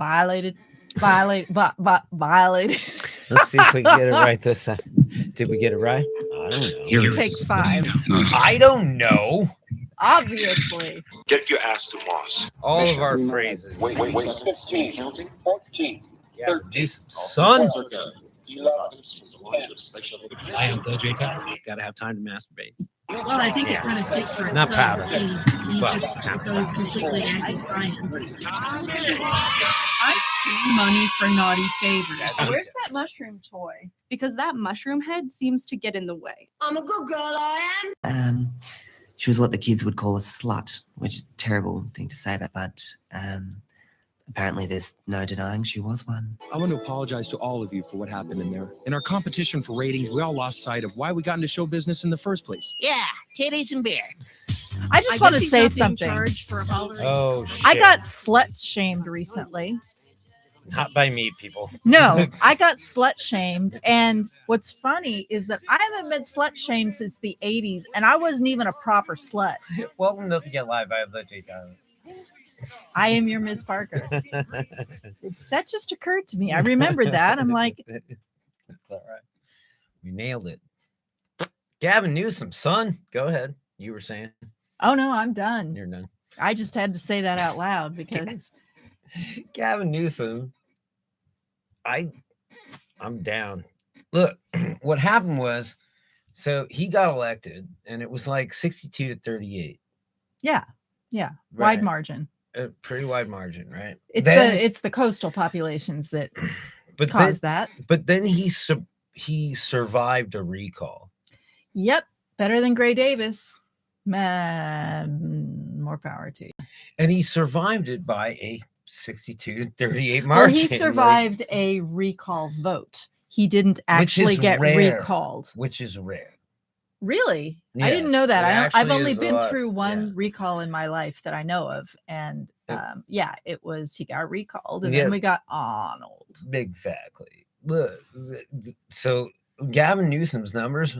Violated. Violated. Let's see if we can get it right this time. Did we get it right? I don't know. Here it Take is. 5. I don't know. Obviously. Get your ass to Moss. All of our phrases. Wait. 15, counting, 14, Yeah, 13, do some son. 11, 10. I am the J Tower. Gotta have time to masturbate. Well, I think it kind of speaks for Not itself. powder, He but just goes completely anti-science. I'm paying money for naughty favors. Where's that mushroom toy? Because that mushroom head seems to get in the way. I'm a good girl, I am. She was what the kids would call a slut, which is a terrible thing to say, but apparently there's no denying she was one. I want to apologize to all of you for what happened in there. In our competition for ratings, we all lost sight of why we got into show business in the first place. Yeah, titties and beer. I just want to guess he's say not being something. charged for apologizing. Oh, shit. I got slut shamed recently. Not by me, people. No, I got slut shamed. And what's funny is that I haven't been slut shamed since the 80s, and I wasn't even a proper slut. Welcome to Get Live. I have the J Tower. I am your Miss Parker. That just occurred to me. I remembered that. I'm like, That's all right. We nailed it. Gavin Newsom, son. Go ahead. You were saying oh no, I'm done. you're done. I just had to say that out loud because Gavin Newsom, I'm down. Look, what happened was, so he got elected, and it was like 62 to 38. yeah, Right. wide margin. A pretty wide margin, right? It's the coastal populations that but caused then, that. But then he survived a recall. Yep, better than Gray Davis. More power to you. And he survived it by a 62 to 38 Well, margin. he survived a recall vote. He didn't actually get rare. recalled. Which is rare. Really? I didn't Yes, know that. it I've actually only is a been lot. through one Yeah. recall in my life that I know of. And it was he got recalled and Yeah. then we got Arnold. Exactly. Look, so Gavin Newsom's numbers,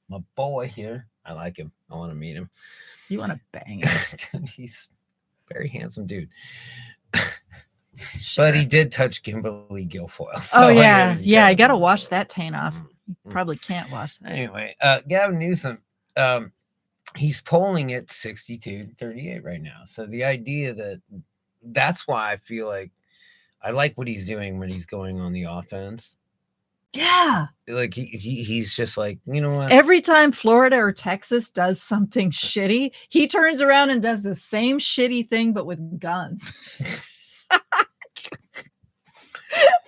my boy here. I like him. I want to meet him. You want to bang him. He's a very handsome dude. Sure. But he did touch Kimberly Guilfoyle. Oh so yeah. I gotta him. wash that taint off. You Mm. probably can't wash that. Anyway, Gavin Newsom, he's polling at 62 to 38 right now. So the idea that's why I feel like I like what he's doing when he's going on the offense. Yeah. Like he's just like, you know what? Every time Florida or Texas does something shitty, he turns around and does the same shitty thing, but with guns.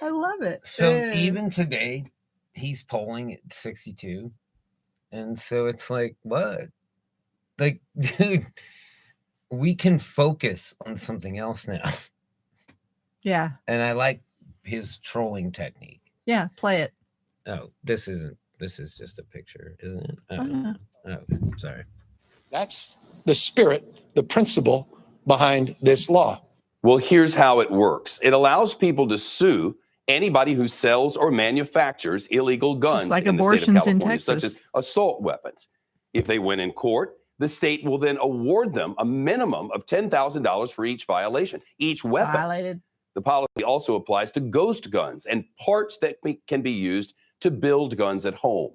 I love it. So Yeah. even today, he's polling at 62. And so it's like, what? Like, dude, we can focus on something else now. Yeah. And I like his trolling technique. Yeah. Play it. Oh, this is just a picture, isn't it? Oh, no. Oh, sorry. That's the spirit, the principle behind this law. Well, here's how it works. It allows people to sue anybody who sells or manufactures illegal guns like in the state of abortions in California, such Texas. as assault weapons. If they win in court, the state will then award them a minimum of $10,000 for each violation, each weapon. Violated. The policy also applies to ghost guns and parts that can be used to build guns at home.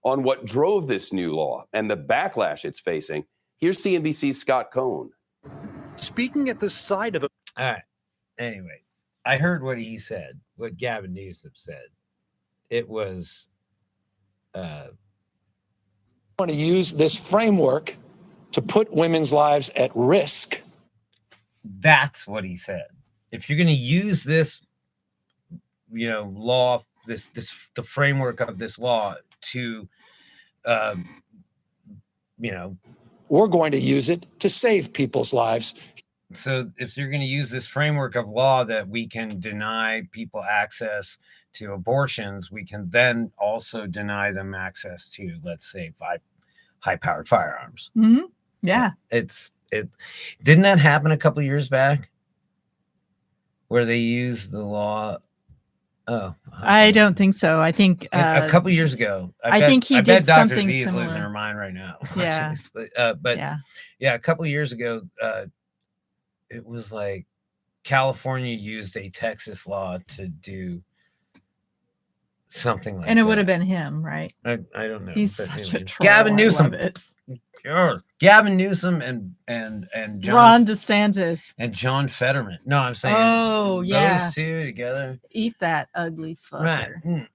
On what drove this new law and the backlash it's facing, here's CNBC's Scott Cohn. Speaking at the side of the All right. Anyway, I heard what he said, what Gavin Newsom said. It was I want to use this framework to put women's lives at risk. that's what he said. If you're going to use this, law, the framework of this law to, We're going to use it to save people's lives. so if you're going to use this framework of law that we can deny people access to abortions, we can then also deny them access to, let's say, high-powered firearms. Mm-hmm. Yeah. Didn't that happen a couple years back where they used the law? Oh, I don't think so. I think a couple years ago. I think he did Dr. something Z is losing similar. her mind right now. Yeah. But yeah. yeah, a couple years ago, it was like California used a Texas law to do something like And it that. would have been him, right? I don't know. He's but such a anyway. troll. Gavin I Newsom. love it. Sure. Gavin Newsom and John Ron DeSantis. and John Fetterman. No, I'm saying Oh, yeah. those two together. Eat that ugly fucker. Right.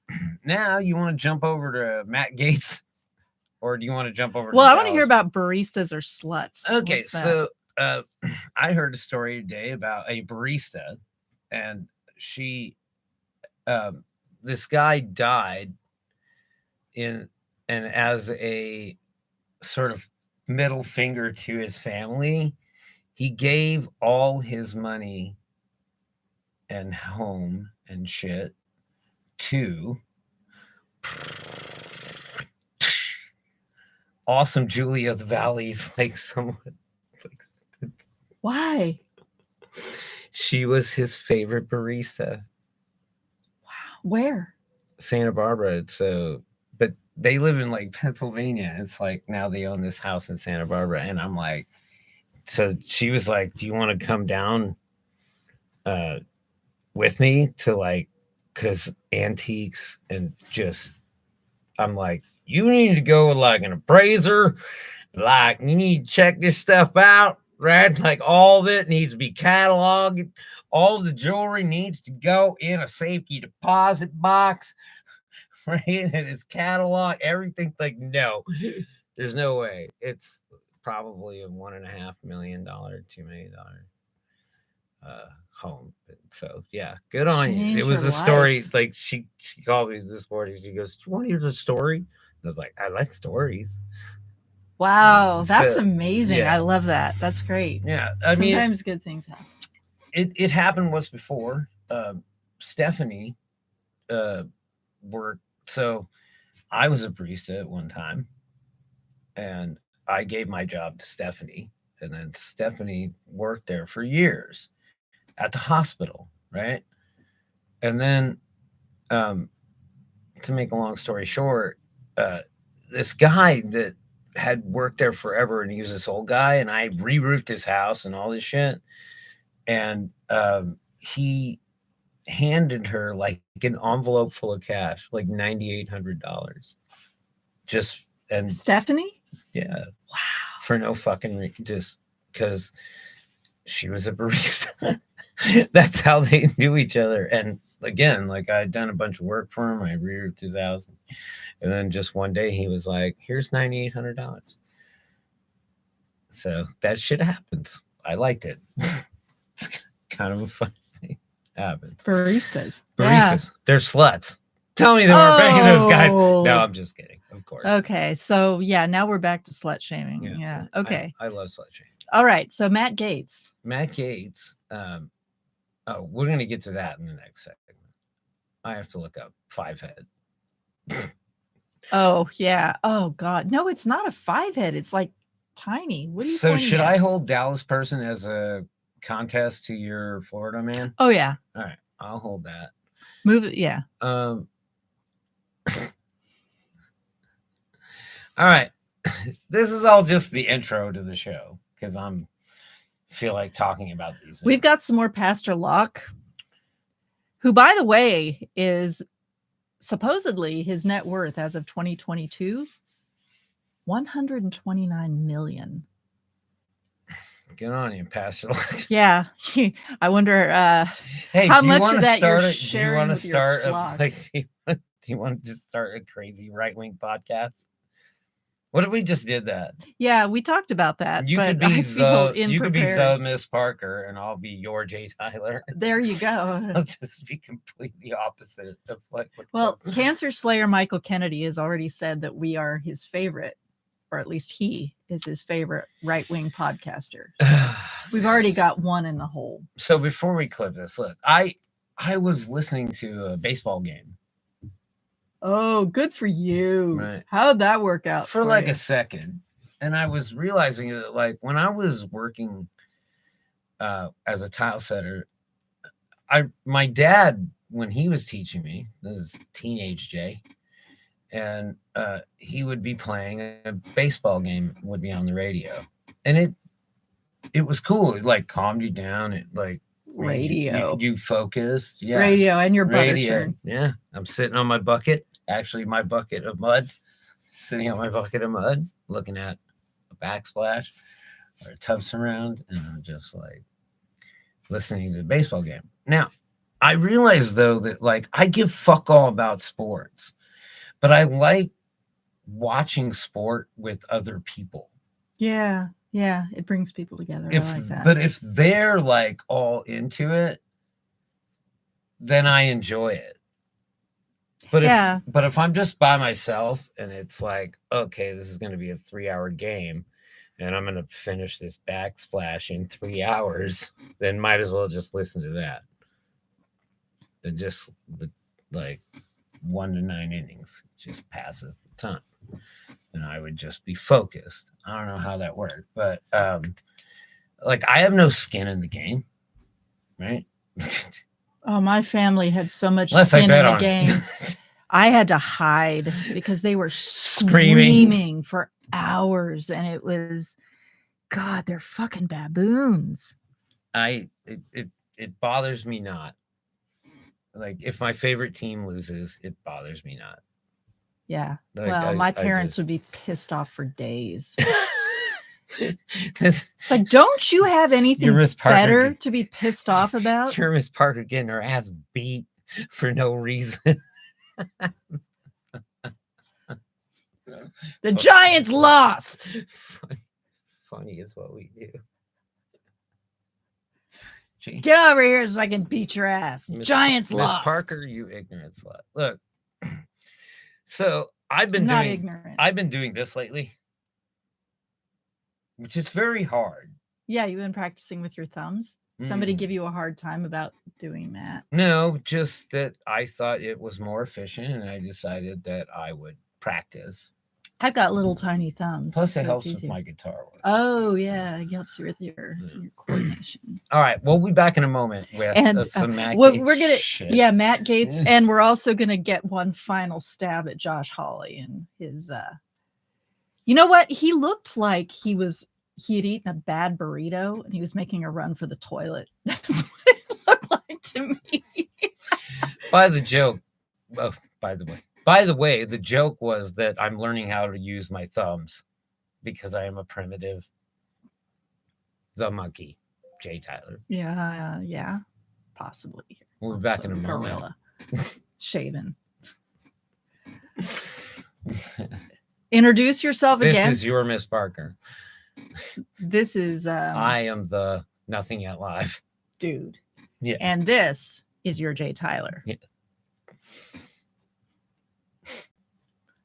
Now you want to jump over to Matt Gaetz, or do you want to jump over? Well, to I want to hear Dallas? about baristas or sluts. Okay, What's that? so I heard a story today about a barista, and she, this guy died and as a sort of middle finger to his family, he gave all his money and home and shit to awesome Julie of the Valleys, like someone. Why? She was his favorite barista. Where? Santa Barbara. So, but they live in like Pennsylvania. It's like now they own this house in Santa Barbara. And I'm like, so she was like, do you want to come down with me to like, because antiques and just, I'm like, you need to go with like an appraiser. Like, you need to check this stuff out, right? Like, all of it needs to be cataloged. All of the jewelry needs to go in a safety deposit box, right? And it's catalog, everything. Like, no, there's no way. It's probably a $1.5 million, $2 million home. So yeah, good on you. Change It was your a story. life. Like she called me this morning. She goes, "Do you want to hear the story?" And I was like, "I like stories." Wow, So, that's amazing. yeah. I love that. That's great. Yeah, I mean, Sometimes good things happen. it happened once before. Stephanie worked. So I was a barista at one time, and I gave my job to Stephanie, and then Stephanie worked there for years at the hospital, right? And then, to make a long story short, this guy that had worked there forever, and he was this old guy, and I re-roofed his house and all this shit, and he handed her like an envelope full of cash, like $9,800, just and Stephanie? yeah, wow, for no fucking reason, just because she was a barista. That's how they knew each other. And again, like I'd done a bunch of work for him. I re-roofed his house, and then just one day he was like, "Here's $9,800." So that shit happens. I liked it. It's kind of a fun thing. Happens. Baristas. Baristas. They're sluts. Tell me they weren't paying those guys. Oh. No, I'm just kidding. Of course. Okay, so yeah, now we're back to slut shaming. Yeah. Okay. I love slut shaming. All right. So Matt Gaetz. Matt Gaetz. We're gonna get to that in the next segment. I have to look up 5-head. Oh yeah. Oh God. No, it's not a 5-head. It's like tiny. What are you So pointing should at? I hold Dallas person as a contest to your Florida man? Oh yeah. All right, I'll hold that. Move it. Yeah. All right. This is all just the intro to the show because feel like talking about these. We've got some more Pastor Locke, who, by the way, is supposedly his net worth as of 2022, $129 million. Get on you, Pastor Locke. Yeah. I wonder Hey, how do you much wanna of that start you're do you sharing want to with your start flock. do you want to just start a crazy right-wing podcast? What if we just did that? Yeah, we talked about that. You but could be I feel you could be unprepared. the Miss Parker, and I'll be your Jay Tyler. There you I'll go. just be completely opposite of like. Well, Cancer Slayer Michael Kennedy has already said that we are his favorite, or at least he is his favorite right-wing podcaster. We've already got one in the hole. So before we clip this, look, I was listening to a baseball game Oh, good for you. Right. How'd that work out for like you? a second, and I was realizing that like when I was working as a tile setter, my dad, when he was teaching me, this is teenage Jay, and he would be playing a baseball game, would be on the radio, and it was cool. It like calmed you down. It like Radio. You focused. Yeah. Radio and your butter Radio. churn. Yeah. I'm sitting on my bucket. Actually, my bucket of mud. Sitting on my bucket of mud, looking at a backsplash or a tub surround, and I'm just like listening to the baseball game. Now, I realize though that like I give fuck all about sports, but I like watching sport with other people. Yeah. Yeah. It brings people together. I like that. But if they're like all into it, then I enjoy it. But Yeah. if I'm just by myself and it's like, okay, this is going to be a 3-hour game and I'm going to finish this backsplash in 3 hours, then might as well just listen to that. And just like 1 to 9 innings just passes the time. And I would just be focused. I don't know how that worked, but like I have no skin in the game, right? Oh, my family had so much Unless I skin bet in the on it. game. I had to hide because they were Screaming. screaming for hours, and it was, God, they're fucking baboons. It bothers me not. Like if my favorite team loses, it bothers me not. Yeah. Like, Well, my parents just- would be pissed off for days. This- It's like, don't you have anything You're Miss Parker. better to be pissed off about? You're Miss Parker getting her ass beat for no reason. The Giants lost. Funny is what we do. Gee, Get over here so I can beat your ass. Miss- Giants Miss lost. Parker, you ignorant slut. Look, so I've been I'm not doing ignorant. I've been doing this lately, which is very hard. Yeah, you've been practicing with your thumbs. Somebody Mm. give you a hard time about doing that. No, just that I thought it was more efficient, and I decided that I would practice. I've got little tiny thumbs. Plus, so it it's helps with easier. my guitar work. Oh yeah, it helps you with your coordination. All right, we'll be back in a moment with And some Matt we're Gaetz gonna shit. yeah, Matt Gaetz, Yeah. and we're also gonna get one final stab at Josh Hawley and his. You know what? He looked like he had eaten a bad burrito and he was making a run for the toilet. That's what it looked like to me. By the way, the joke was that I'm learning how to use my thumbs because I am a primitive. The monkey, Jay Tyler. Yeah, possibly. We'll be back in a Also moment. gorilla. Shaven. Introduce yourself This again. is your Miss Parker. This is I am the Nothing Yet Live. dude. Yeah. And this is your Jay Tyler. Yeah.